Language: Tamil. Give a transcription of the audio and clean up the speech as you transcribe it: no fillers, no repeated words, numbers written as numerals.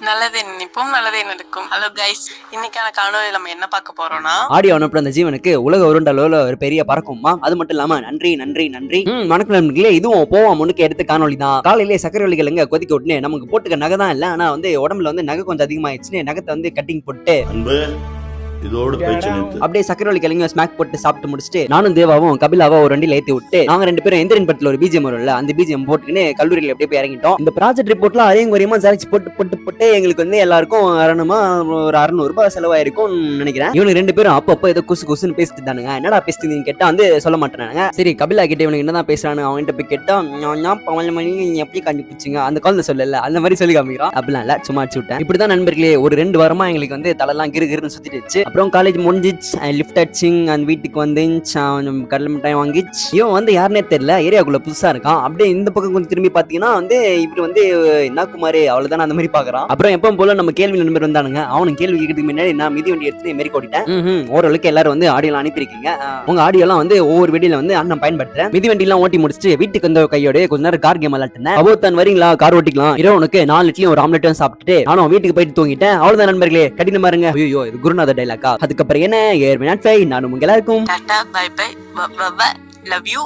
நல்லதே நினைப்போம், நல்லதே நடக்கும். ஹலோ கைஸ், இன்னைக்கான காணொலியில் நம்ம என்ன பார்க்க போறோம்னா, ஆடியோ அனுப்புற அந்த ஜீவனுக்கு உலக உருண்ட அளவுல ஒரு பெரிய பறக்குமா. அது மட்டும் இல்லாம நன்றி நன்றி நன்றி. வணக்கம் நண்பர்களே, இதுவும் போவோம் முன்னுக்கு எடுத்த காணொலி தான். காலையிலேயே சக்கரை வள்ளிகள் எங்க கொதிக்க விட்டுன்னு நமக்கு போட்டுக்க நகை தான் இல்ல, ஆனா வந்து உடம்புல வந்து நகை கொஞ்சம் அதிகமாயிடுச்சுன்னு நகத்தை வந்து கட்டிங் போட்டு இதோட பேச்சு நிறுத்து. அப்படியே சக்கரவள்ளி கிழங்கு ஸ்மாக் போட்டு சாப்பிட்டு முடிச்சுட்டு நானும் தேவாவும் கபிலாவும் ஒரு வண்டியில ஏத்தி விட்டு நாங்க ரெண்டு பேரும் எந்திரன் படத்துல ஒரு பிஜிஎம் வரும்ல, அந்த பிஜிஎம் போட்டுக்கின்னு கல்லூரியில அப்படியே போய் இறங்கிட்டோம். இந்த ப்ராஜெக்ட் ரிப்போர்ட்லாம் அதையும் குறையமா ஜெராக்ஸ் போட்டு எங்களுக்கு வந்து எல்லாருக்கும் அரணுமா ஒரு 600 ரூபாய் செலவாயிருக்கும் நினைக்கிறேன். இவனுக்கு ரெண்டு பேரும் அப்பப்போ ஏதோ குசுன்னு பேசிட்டு தானுங்க. என்னடா பேசுறீங்கன்னு கேட்டா வந்து சொல்ல மாட்டேனாங்க. சரி கபிலா கிட்ட இவனுக்கு என்னதான் பேசுறானு அவன்கிட்ட போய் கேட்டா மணி எப்படி கண்டுபிடிச்சிங்க அந்த காலத்துல சொல்லல, அந்த மாதிரி சொல்லி காமிக்கிறான். அப்படிலாம் இல்ல, சும்மா அடிச்சு விட்டேன். இப்படிதான் நண்பர்களே ஒரு 2 வாரமா எங்களுக்கு வந்து தலைலாம் கிருன்னு சுத்திடுச்சு. அப்புறம் காலேஜ் முடிஞ்சிச்சு, லிஃப்ட் அடிச்சிங் அந்த வீட்டுக்கு வந்து கடலை மிட்டாய் வாங்கிச்சு. இவன் வந்து யாருன்னே தெரியல, ஏரியாக்குள்ள புதுசா இருக்கான். அப்படியே இந்த பக்கம் கொஞ்சம் திரும்பி பாத்தீங்கன்னா வந்து இவரு வந்து என்ன குமாரே அவ்வளவுதான் அந்த மாதிரி பாக்குறான். அப்புறம் எப்பவும் போல நம்ம கேள்வி நண்பர் வந்தானுங்க. அவனுக்கு கேள்வி கேட்கறதுக்கு முன்னாடி நான் மிதி வண்டி எடுத்து மாரி ஓடிட்டேன். ஓரளவுக்கு எல்லாரும் வந்து ஆடியோ அனுப்பியிருக்கீங்க. உங்க ஆடியோ எல்லாம் வந்து ஒவ்வொரு வீடியோல வந்து அண்ணன் பயன்படுத்துறேன். மிதி வண்டி எல்லாம் ஓட்டி முடிச்சுட்டு வீட்டுக்கு வந்த கையோட கொஞ்ச நேரம் கார் கேம் விளையாட்டுனேன். அபோத்தான் வரீங்களா, கார் ஓட்டிக்கலாம். இரவு உனக்கு 4 இட்லியும் ஒரு ஆம்லெட்டும் சாப்பிட்டுட்டு நானும் வீட்டுக்கு போயிட்டு தூங்கிட்டேன். அவ்வளவுதான் நண்பர்களே, கடினம் பாருங்க. ஐயோ இது குருநாத டைலாக்கா. அதுக்கப்புறம் என்ன, நானும் உங்க எல்லாருக்கும் tata bye bye, love you.